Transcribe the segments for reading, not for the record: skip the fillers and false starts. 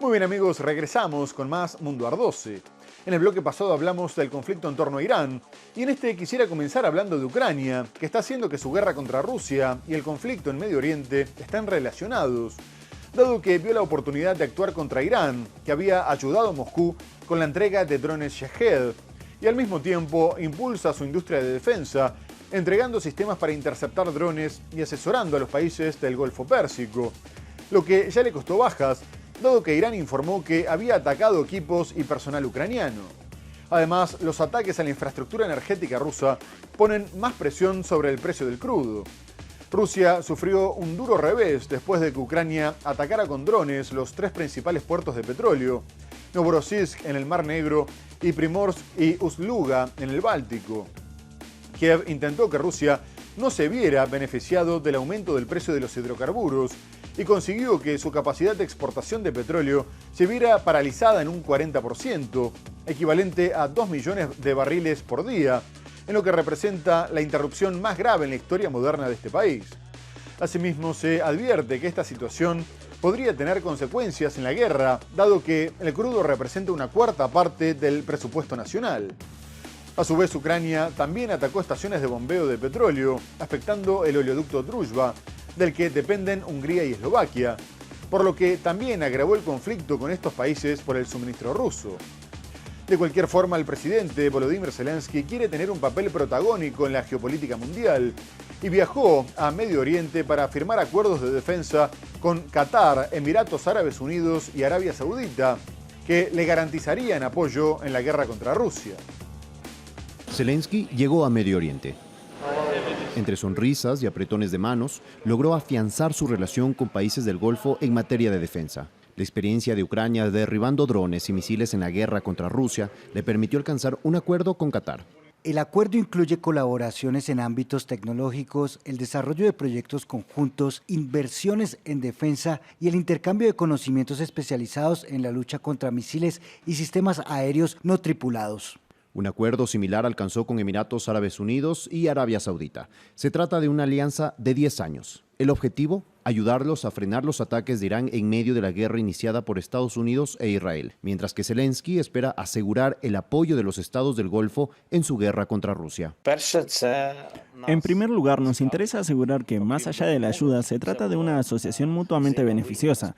Muy bien amigos, regresamos con más Mundo Ardose. En el bloque pasado hablamos del conflicto en torno a Irán y en este quisiera comenzar hablando de Ucrania, que está haciendo que su guerra contra Rusia y el conflicto en Medio Oriente estén relacionados, dado que vio la oportunidad de actuar contra Irán, que había ayudado a Moscú con la entrega de drones Shahed, y al mismo tiempo impulsa su industria de defensa, entregando sistemas para interceptar drones y asesorando a los países del Golfo Pérsico, lo que ya le costó bajas, dado que Irán informó que había atacado equipos y personal ucraniano. Además, los ataques a la infraestructura energética rusa ponen más presión sobre el precio del crudo. Rusia sufrió un duro revés después de que Ucrania atacara con drones los tres principales puertos de petróleo, Novorossiysk en el Mar Negro y Primorsk y Ust-Luga en el Báltico. Kiev intentó que Rusia no se viera beneficiado del aumento del precio de los hidrocarburos y consiguió que su capacidad de exportación de petróleo se viera paralizada en un 40%, equivalente a 2 millones de barriles por día, en lo que representa la interrupción más grave en la historia moderna de este país. Asimismo, se advierte que esta situación podría tener consecuencias en la guerra, dado que el crudo representa una cuarta parte del presupuesto nacional. A su vez, Ucrania también atacó estaciones de bombeo de petróleo, afectando el oleoducto Druzhba, del que dependen Hungría y Eslovaquia, por lo que también agravó el conflicto con estos países por el suministro ruso. De cualquier forma, el presidente Volodymyr Zelensky quiere tener un papel protagónico en la geopolítica mundial y viajó a Medio Oriente para firmar acuerdos de defensa con Qatar, Emiratos Árabes Unidos y Arabia Saudita, que le garantizarían apoyo en la guerra contra Rusia. Zelensky llegó a Medio Oriente. Entre sonrisas y apretones de manos, logró afianzar su relación con países del Golfo en materia de defensa. La experiencia de Ucrania derribando drones y misiles en la guerra contra Rusia le permitió alcanzar un acuerdo con Qatar. El acuerdo incluye colaboraciones en ámbitos tecnológicos, el desarrollo de proyectos conjuntos, inversiones en defensa y el intercambio de conocimientos especializados en la lucha contra misiles y sistemas aéreos no tripulados. Un acuerdo similar alcanzó con Emiratos Árabes Unidos y Arabia Saudita. Se trata de una alianza de 10 años. El objetivo, ayudarlos a frenar los ataques de Irán en medio de la guerra iniciada por Estados Unidos e Israel, mientras que Zelensky espera asegurar el apoyo de los estados del Golfo en su guerra contra Rusia. En primer lugar, nos interesa asegurar que, más allá de la ayuda, se trata de una asociación mutuamente beneficiosa.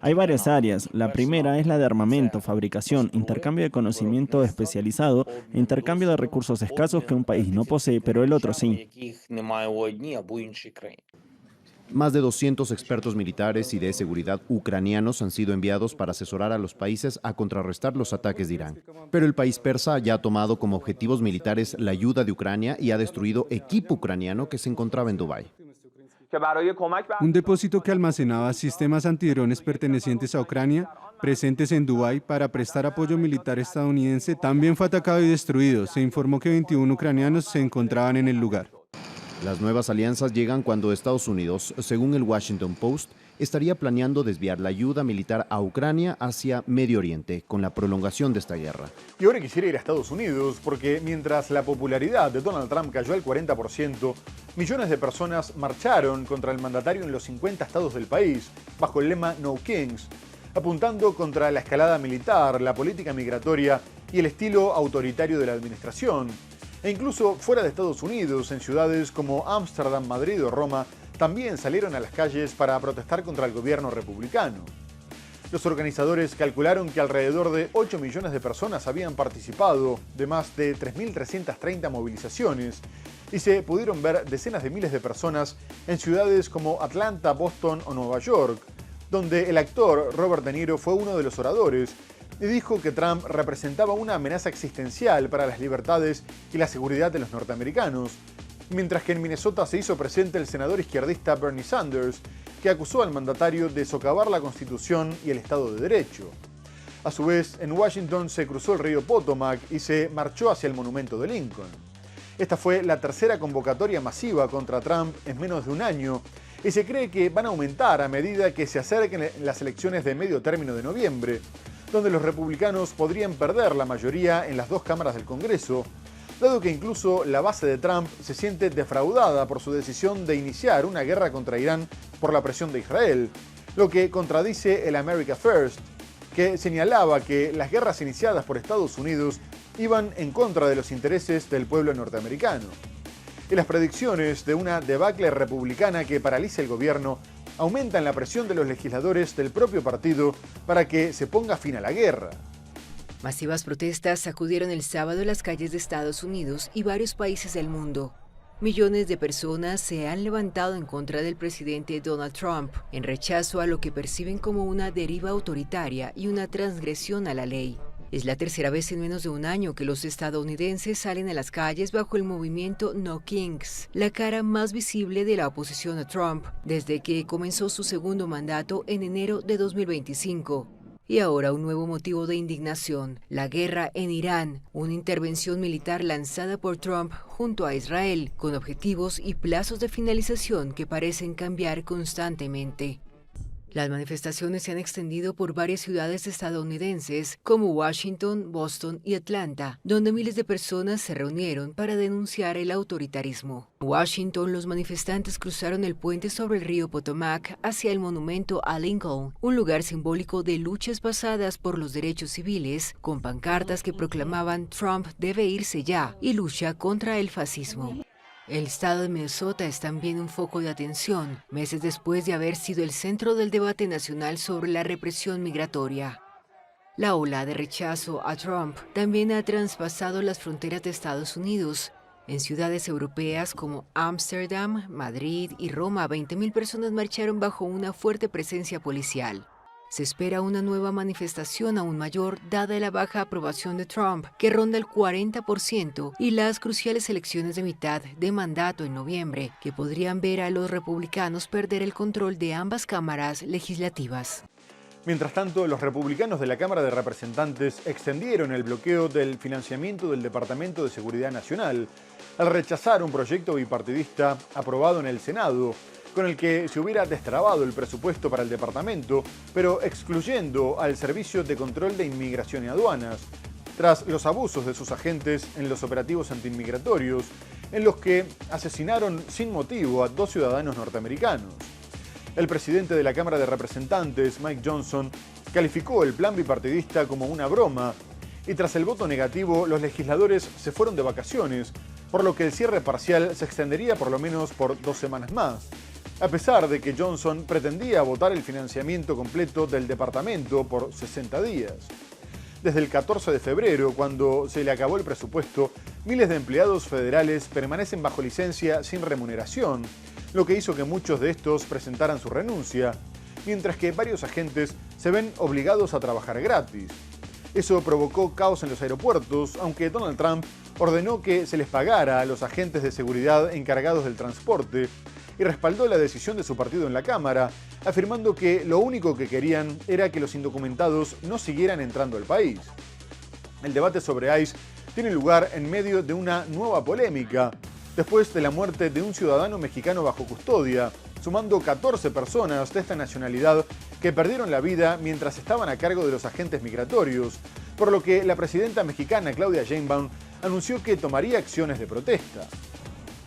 Hay varias áreas. La primera es la de armamento, fabricación, intercambio de conocimiento especializado e intercambio de recursos escasos que un país no posee, pero el otro sí. Más de 200 expertos militares y de seguridad ucranianos han sido enviados para asesorar a los países a contrarrestar los ataques de Irán. Pero el país persa ya ha tomado como objetivos militares la ayuda de Ucrania y ha destruido equipo ucraniano que se encontraba en Dubái. Un depósito que almacenaba sistemas antidrones pertenecientes a Ucrania, presentes en Dubái para prestar apoyo militar estadounidense, también fue atacado y destruido. Se informó que 21 ucranianos se encontraban en el lugar. Las nuevas alianzas llegan cuando Estados Unidos, según el Washington Post, estaría planeando desviar la ayuda militar a Ucrania hacia Medio Oriente con la prolongación de esta guerra. Y ahora quisiera ir a Estados Unidos porque mientras la popularidad de Donald Trump cayó al 40%, millones de personas marcharon contra el mandatario en los 50 estados del país bajo el lema No Kings, apuntando contra la escalada militar, la política migratoria y el estilo autoritario de la administración. E incluso fuera de Estados Unidos, en ciudades como Ámsterdam, Madrid o Roma, también salieron a las calles para protestar contra el gobierno republicano. Los organizadores calcularon que alrededor de 8 millones de personas habían participado de más de 3.330 movilizaciones y se pudieron ver decenas de miles de personas en ciudades como Atlanta, Boston o Nueva York, donde el actor Robert De Niro fue uno de los oradores y dijo que Trump representaba una amenaza existencial para las libertades y la seguridad de los norteamericanos, mientras que en Minnesota se hizo presente el senador izquierdista Bernie Sanders, que acusó al mandatario de socavar la Constitución y el Estado de Derecho. A su vez, en Washington se cruzó el río Potomac y se marchó hacia el monumento de Lincoln. Esta fue la tercera convocatoria masiva contra Trump en menos de un año y se cree que van a aumentar a medida que se acerquen las elecciones de medio término de noviembre, donde los republicanos podrían perder la mayoría en las dos cámaras del Congreso, dado que incluso la base de Trump se siente defraudada por su decisión de iniciar una guerra contra Irán por la presión de Israel, lo que contradice el America First, que señalaba que las guerras iniciadas por Estados Unidos iban en contra de los intereses del pueblo norteamericano. Y las predicciones de una debacle republicana que paralice el gobierno aumentan la presión de los legisladores del propio partido para que se ponga fin a la guerra. Masivas protestas sacudieron el sábado las calles de Estados Unidos y varios países del mundo. Millones de personas se han levantado en contra del presidente Donald Trump, en rechazo a lo que perciben como una deriva autoritaria y una transgresión a la ley. Es la tercera vez en menos de un año que los estadounidenses salen a las calles bajo el movimiento No Kings, la cara más visible de la oposición a Trump desde que comenzó su segundo mandato en enero de 2025. Y ahora un nuevo motivo de indignación, la guerra en Irán, una intervención militar lanzada por Trump junto a Israel, con objetivos y plazos de finalización que parecen cambiar constantemente. Las manifestaciones se han extendido por varias ciudades estadounidenses como Washington, Boston y Atlanta, donde miles de personas se reunieron para denunciar el autoritarismo. En Washington, los manifestantes cruzaron el puente sobre el río Potomac hacia el monumento a Lincoln, un lugar simbólico de luchas pasadas por los derechos civiles, con pancartas que proclamaban "Trump debe irse ya" y lucha contra el fascismo. El estado de Minnesota es también un foco de atención, meses después de haber sido el centro del debate nacional sobre la represión migratoria. La ola de rechazo a Trump también ha traspasado las fronteras de Estados Unidos. En ciudades europeas como Ámsterdam, Madrid y Roma, 20.000 personas marcharon bajo una fuerte presencia policial. Se espera una nueva manifestación aún mayor dada la baja aprobación de Trump, que ronda el 40%, y las cruciales elecciones de mitad de mandato en noviembre, que podrían ver a los republicanos perder el control de ambas cámaras legislativas. Mientras tanto, los republicanos de la Cámara de Representantes extendieron el bloqueo del financiamiento del Departamento de Seguridad Nacional al rechazar un proyecto bipartidista aprobado en el Senado, con el que se hubiera destrabado el presupuesto para el departamento, pero excluyendo al Servicio de Control de Inmigración y Aduanas, tras los abusos de sus agentes en los operativos antiinmigratorios, en los que asesinaron sin motivo a 2 ciudadanos norteamericanos. El presidente de la Cámara de Representantes, Mike Johnson, calificó el plan bipartidista como una broma, y tras el voto negativo, los legisladores se fueron de vacaciones, por lo que el cierre parcial se extendería por lo menos por 2 semanas más. A pesar de que Johnson pretendía votar el financiamiento completo del departamento por 60 días. Desde el 14 de febrero, cuando se le acabó el presupuesto, miles de empleados federales permanecen bajo licencia sin remuneración, lo que hizo que muchos de estos presentaran su renuncia, mientras que varios agentes se ven obligados a trabajar gratis. Eso provocó caos en los aeropuertos, aunque Donald Trump ordenó que se les pagara a los agentes de seguridad encargados del transporte, y respaldó la decisión de su partido en la Cámara, afirmando que lo único que querían era que los indocumentados no siguieran entrando al país. El debate sobre ICE tiene lugar en medio de una nueva polémica, después de la muerte de un ciudadano mexicano bajo custodia, sumando 14 personas de esta nacionalidad que perdieron la vida mientras estaban a cargo de los agentes migratorios, por lo que la presidenta mexicana Claudia Sheinbaum anunció que tomaría acciones de protesta.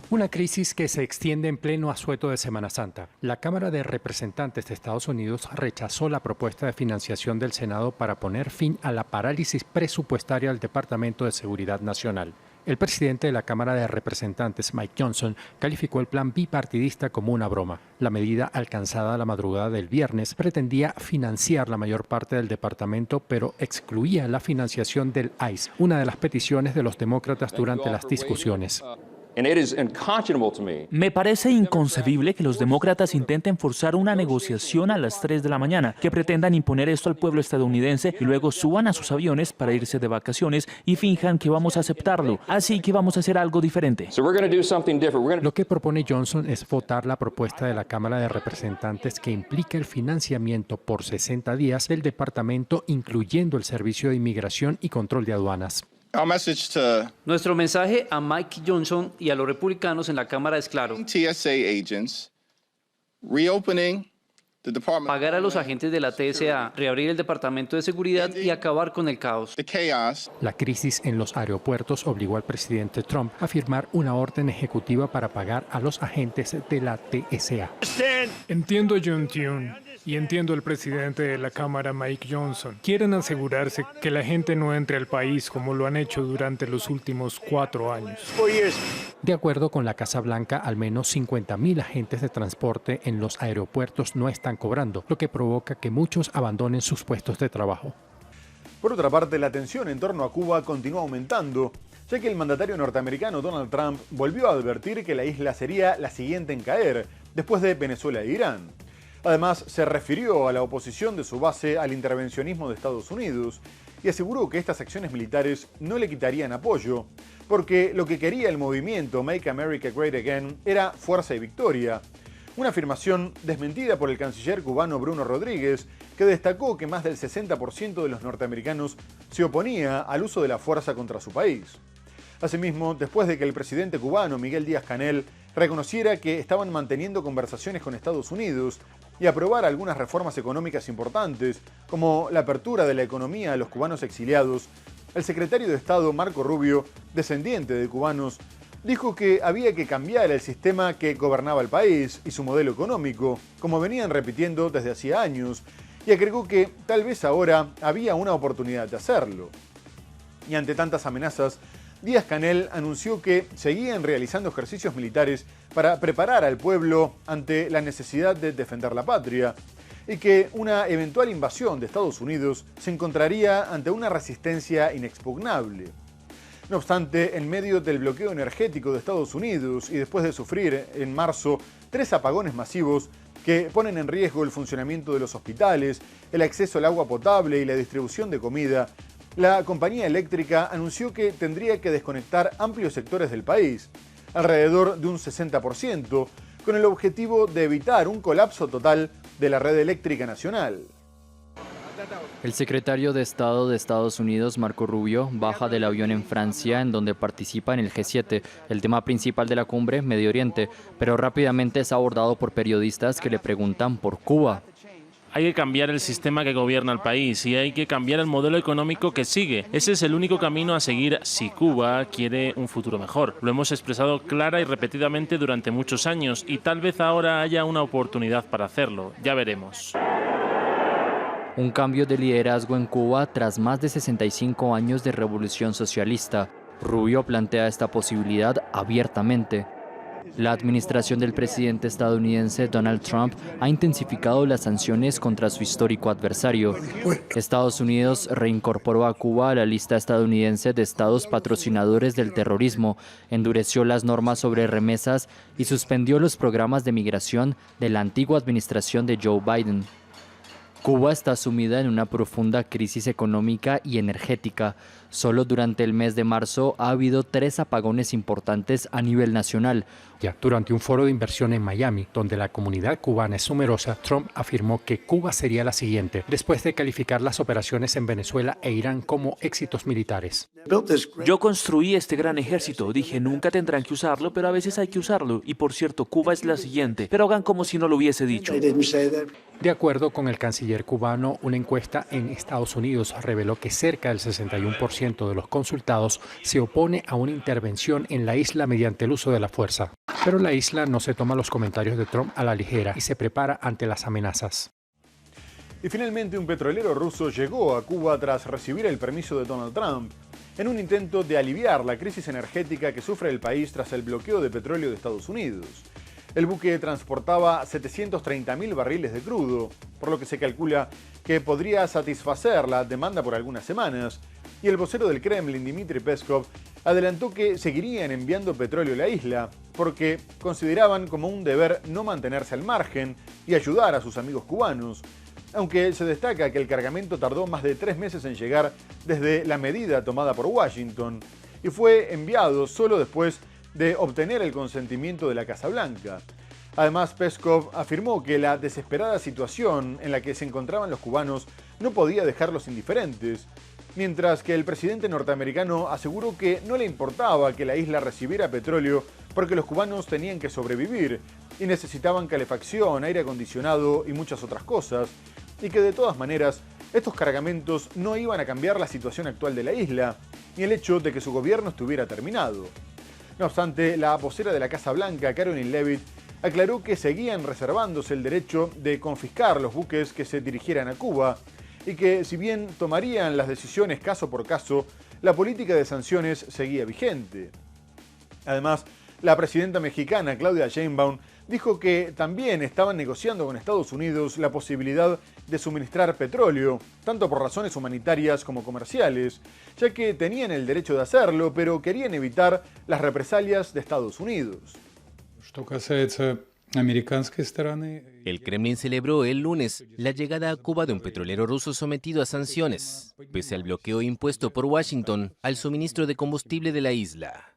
Una crisis que se extiende en pleno asueto de Semana Santa. La Cámara de Representantes de Estados Unidos rechazó la propuesta de financiación del Senado para poner fin a la parálisis presupuestaria del Departamento de Seguridad Nacional. El presidente de la Cámara de Representantes, Mike Johnson, calificó el plan bipartidista como una broma. La medida, alcanzada la madrugada del viernes, pretendía financiar la mayor parte del departamento, pero excluía la financiación del ICE, una de las peticiones de los demócratas durante las discusiones. Me parece inconcebible que los demócratas intenten forzar una negociación a las 3 de la mañana, que pretendan imponer esto al pueblo estadounidense y luego suban a sus aviones para irse de vacaciones y finjan que vamos a aceptarlo. Así que vamos a hacer algo diferente. Lo que propone Johnson es votar la propuesta de la Cámara de Representantes que implica el financiamiento por 60 días del departamento, incluyendo el Servicio de Inmigración y Control de Aduanas. Nuestro mensaje a Mike Johnson y a los republicanos en la Cámara es claro. Pagar a los agentes de la TSA, reabrir el Departamento de Seguridad y acabar con el caos. La crisis en los aeropuertos obligó al presidente Trump a firmar una orden ejecutiva para pagar a los agentes de la TSA. Entiendo, John Thune. Y entiendo el presidente de la Cámara, Mike Johnson. Quieren asegurarse que la gente no entre al país como lo han hecho durante los últimos 4 años. De acuerdo con la Casa Blanca, al menos 50.000 agentes de transporte en los aeropuertos no están cobrando, lo que provoca que muchos abandonen sus puestos de trabajo. Por otra parte, la tensión en torno a Cuba continúa aumentando, ya que el mandatario norteamericano Donald Trump volvió a advertir que la isla sería la siguiente en caer, después de Venezuela e Irán. Además, se refirió a la oposición de su base al intervencionismo de Estados Unidos y aseguró que estas acciones militares no le quitarían apoyo, porque lo que quería el movimiento Make America Great Again era fuerza y victoria. Una afirmación desmentida por el canciller cubano Bruno Rodríguez, que destacó que más del 60% de los norteamericanos se oponía al uso de la fuerza contra su país. Asimismo, después de que el presidente cubano Miguel Díaz-Canel reconociera que estaban manteniendo conversaciones con Estados Unidos y aprobara algunas reformas económicas importantes, como la apertura de la economía a los cubanos exiliados, el secretario de Estado Marco Rubio, descendiente de cubanos, dijo que había que cambiar el sistema que gobernaba el país y su modelo económico, como venían repitiendo desde hacía años, y agregó que tal vez ahora había una oportunidad de hacerlo. Y ante tantas amenazas, Díaz-Canel anunció que seguían realizando ejercicios militares para preparar al pueblo ante la necesidad de defender la patria y que una eventual invasión de Estados Unidos se encontraría ante una resistencia inexpugnable. No obstante, en medio del bloqueo energético de Estados Unidos y después de sufrir en marzo 3 apagones masivos que ponen en riesgo el funcionamiento de los hospitales, el acceso al agua potable y la distribución de comida, la compañía eléctrica anunció que tendría que desconectar amplios sectores del país, alrededor de un 60%, con el objetivo de evitar un colapso total de la red eléctrica nacional. El secretario de Estado de Estados Unidos, Marco Rubio, baja del avión en Francia, en donde participa en el G7, el tema principal de la cumbre, Medio Oriente, pero rápidamente es abordado por periodistas que le preguntan por Cuba. Hay que cambiar el sistema que gobierna el país y hay que cambiar el modelo económico que sigue. Ese es el único camino a seguir si Cuba quiere un futuro mejor. Lo hemos expresado clara y repetidamente durante muchos años y tal vez ahora haya una oportunidad para hacerlo. Ya veremos. Un cambio de liderazgo en Cuba tras más de 65 años de revolución socialista. Rubio plantea esta posibilidad abiertamente. La administración del presidente estadounidense Donald Trump ha intensificado las sanciones contra su histórico adversario. Estados Unidos reincorporó a Cuba a la lista estadounidense de estados patrocinadores del terrorismo, endureció las normas sobre remesas y suspendió los programas de migración de la antigua administración de Joe Biden. Cuba está sumida en una profunda crisis económica y energética. Solo durante el mes de marzo ha habido 3 apagones importantes a nivel nacional. Durante un foro de inversión en Miami, donde la comunidad cubana es numerosa, Trump afirmó que Cuba sería la siguiente, después de calificar las operaciones en Venezuela e Irán como éxitos militares. Yo construí este gran ejército, dije nunca tendrán que usarlo, pero a veces hay que usarlo. Y por cierto, Cuba es la siguiente, pero hagan como si no lo hubiese dicho. De acuerdo con el canciller cubano, una encuesta en Estados Unidos reveló que cerca del 61% de los consultados se opone a una intervención en la isla mediante el uso de la fuerza. Pero la isla no se toma los comentarios de Trump a la ligera y se prepara ante las amenazas. Y finalmente un petrolero ruso llegó a Cuba tras recibir el permiso de Donald Trump, en un intento de aliviar la crisis energética que sufre el país tras el bloqueo de petróleo de Estados Unidos. El buque transportaba 730.000 barriles de crudo, por lo que se calcula que podría satisfacer la demanda por algunas semanas, y el vocero del Kremlin, Dmitry Peskov, adelantó que seguirían enviando petróleo a la isla, porque consideraban como un deber no mantenerse al margen y ayudar a sus amigos cubanos, aunque se destaca que el cargamento tardó más de 3 meses en llegar desde la medida tomada por Washington, y fue enviado solo después de obtener el consentimiento de la Casa Blanca. Además, Peskov afirmó que la desesperada situación en la que se encontraban los cubanos no podía dejarlos indiferentes, mientras que el presidente norteamericano aseguró que no le importaba que la isla recibiera petróleo porque los cubanos tenían que sobrevivir y necesitaban calefacción, aire acondicionado y muchas otras cosas, y que de todas maneras estos cargamentos no iban a cambiar la situación actual de la isla, ni el hecho de que su gobierno estuviera terminado. No obstante, la vocera de la Casa Blanca, Caroline Leavitt, aclaró que seguían reservándose el derecho de confiscar los buques que se dirigieran a Cuba y que, si bien tomarían las decisiones caso por caso, la política de sanciones seguía vigente. Además, la presidenta mexicana Claudia Sheinbaum dijo que también estaban negociando con Estados Unidos la posibilidad de suministrar petróleo, tanto por razones humanitarias como comerciales, ya que tenían el derecho de hacerlo, pero querían evitar las represalias de Estados Unidos. El Kremlin celebró el lunes la llegada a Cuba de un petrolero ruso sometido a sanciones, pese al bloqueo impuesto por Washington al suministro de combustible de la isla.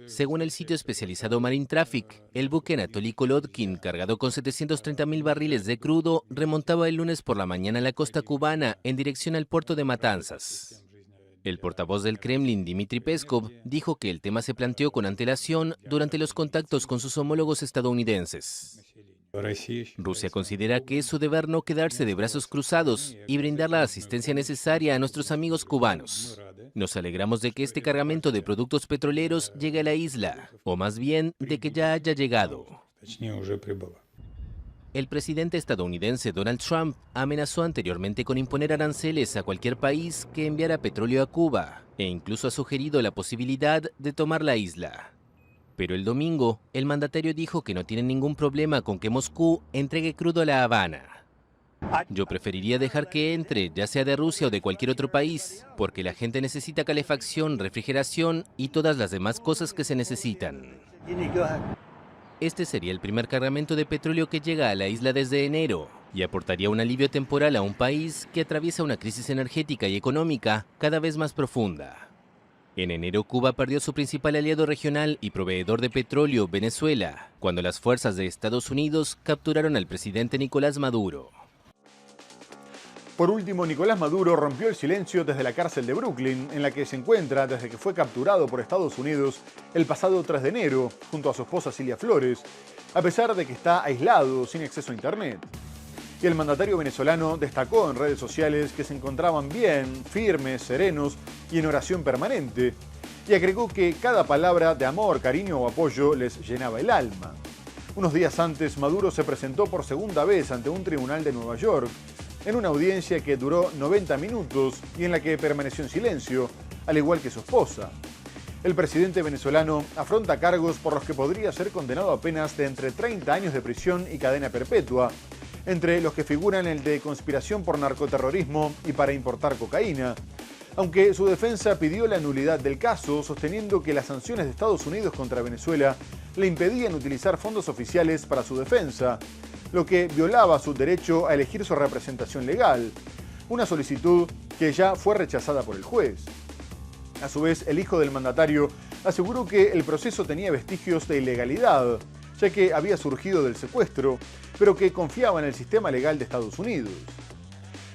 Según el sitio especializado Marine Traffic, el buque Anatoly Kolodkin, cargado con 730.000 barriles de crudo, remontaba el lunes por la mañana a la costa cubana en dirección al puerto de Matanzas. El portavoz del Kremlin, Dmitry Peskov, dijo que el tema se planteó con antelación durante los contactos con sus homólogos estadounidenses. Rusia considera que es su deber no quedarse de brazos cruzados y brindar la asistencia necesaria a nuestros amigos cubanos. Nos alegramos de que este cargamento de productos petroleros llegue a la isla, o más bien de que ya haya llegado. El presidente estadounidense Donald Trump amenazó anteriormente con imponer aranceles a cualquier país que enviara petróleo a Cuba, e incluso ha sugerido la posibilidad de tomar la isla. Pero el domingo, el mandatario dijo que no tiene ningún problema con que Moscú entregue crudo a La Habana. Yo preferiría dejar que entre, ya sea de Rusia o de cualquier otro país, porque la gente necesita calefacción, refrigeración y todas las demás cosas que se necesitan. Este sería el primer cargamento de petróleo que llega a la isla desde enero y aportaría un alivio temporal a un país que atraviesa una crisis energética y económica cada vez más profunda. En enero, Cuba perdió su principal aliado regional y proveedor de petróleo, Venezuela, cuando las fuerzas de Estados Unidos capturaron al presidente Nicolás Maduro. Por último, Nicolás Maduro rompió el silencio desde la cárcel de Brooklyn, en la que se encuentra desde que fue capturado por Estados Unidos el pasado 3 de enero, junto a su esposa Cilia Flores, a pesar de que está aislado, sin acceso a Internet. Y el mandatario venezolano destacó en redes sociales que se encontraban bien, firmes, serenos y en oración permanente, y agregó que cada palabra de amor, cariño o apoyo les llenaba el alma. Unos días antes, Maduro se presentó por segunda vez ante un tribunal de Nueva York, en una audiencia que duró 90 minutos y en la que permaneció en silencio, al igual que su esposa. El presidente venezolano afronta cargos por los que podría ser condenado a penas de entre 30 años de prisión y cadena perpetua, entre los que figuran el de conspiración por narcoterrorismo y para importar cocaína, aunque su defensa pidió la nulidad del caso, sosteniendo que las sanciones de Estados Unidos contra Venezuela le impedían utilizar fondos oficiales para su defensa, lo que violaba su derecho a elegir su representación legal, una solicitud que ya fue rechazada por el juez. A su vez, el hijo del mandatario aseguró que el proceso tenía vestigios de ilegalidad, ya que había surgido del secuestro, pero que confiaba en el sistema legal de Estados Unidos.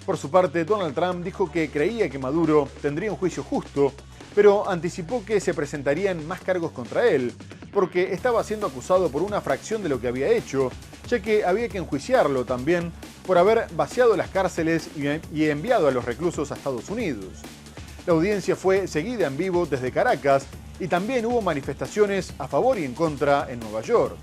Por su parte, Donald Trump dijo que creía que Maduro tendría un juicio justo, pero anticipó que se presentarían más cargos contra él, porque estaba siendo acusado por una fracción de lo que había hecho, ya que había que enjuiciarlo también por haber vaciado las cárceles y enviado a los reclusos a Estados Unidos. La audiencia fue seguida en vivo desde Caracas y también hubo manifestaciones a favor y en contra en Nueva York.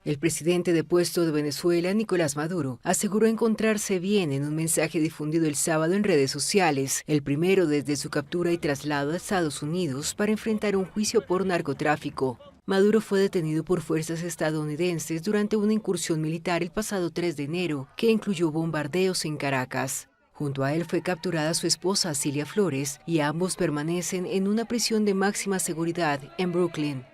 El presidente depuesto de Venezuela, Nicolás Maduro, aseguró encontrarse bien en un mensaje difundido el sábado en redes sociales, el primero desde su captura y traslado a Estados Unidos para enfrentar un juicio por narcotráfico. Maduro fue detenido por fuerzas estadounidenses durante una incursión militar el pasado 3 de enero, que incluyó bombardeos en Caracas. Junto a él fue capturada su esposa Cilia Flores y ambos permanecen en una prisión de máxima seguridad en Brooklyn.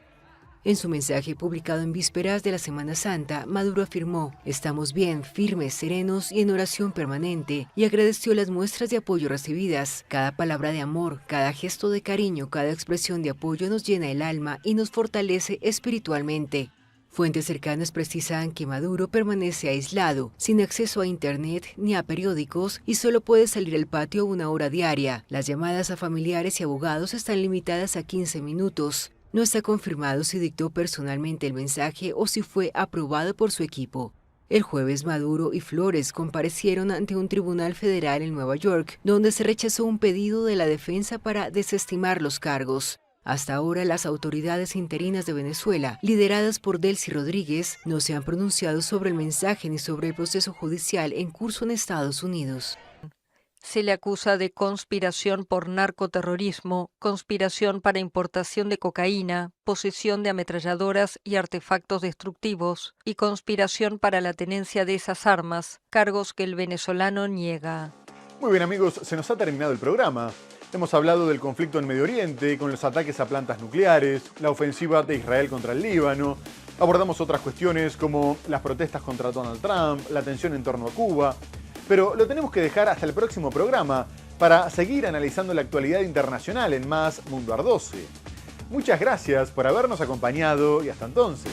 En su mensaje publicado en vísperas de la Semana Santa, Maduro afirmó: "Estamos bien, firmes, serenos y en oración permanente", y agradeció las muestras de apoyo recibidas. Cada palabra de amor, cada gesto de cariño, cada expresión de apoyo nos llena el alma y nos fortalece espiritualmente. Fuentes cercanas precisan que Maduro permanece aislado, sin acceso a Internet ni a periódicos y solo puede salir al patio 1 hora diaria. Las llamadas a familiares y abogados están limitadas a 15 minutos. No está confirmado si dictó personalmente el mensaje o si fue aprobado por su equipo. El jueves, Maduro y Flores comparecieron ante un tribunal federal en Nueva York, donde se rechazó un pedido de la defensa para desestimar los cargos. Hasta ahora, las autoridades interinas de Venezuela, lideradas por Delcy Rodríguez, no se han pronunciado sobre el mensaje ni sobre el proceso judicial en curso en Estados Unidos. Se le acusa de conspiración por narcoterrorismo, conspiración para importación de cocaína, posesión de ametralladoras y artefactos destructivos y conspiración para la tenencia de esas armas, cargos que el venezolano niega. Muy bien amigos, se nos ha terminado el programa. Hemos hablado del conflicto en Medio Oriente, con los ataques a plantas nucleares, la ofensiva de Israel contra el Líbano. Abordamos otras cuestiones como las protestas contra Donald Trump, la tensión en torno a Cuba. Pero lo tenemos que dejar hasta el próximo programa para seguir analizando la actualidad internacional en más Mundo Ardose. Muchas gracias por habernos acompañado y hasta entonces.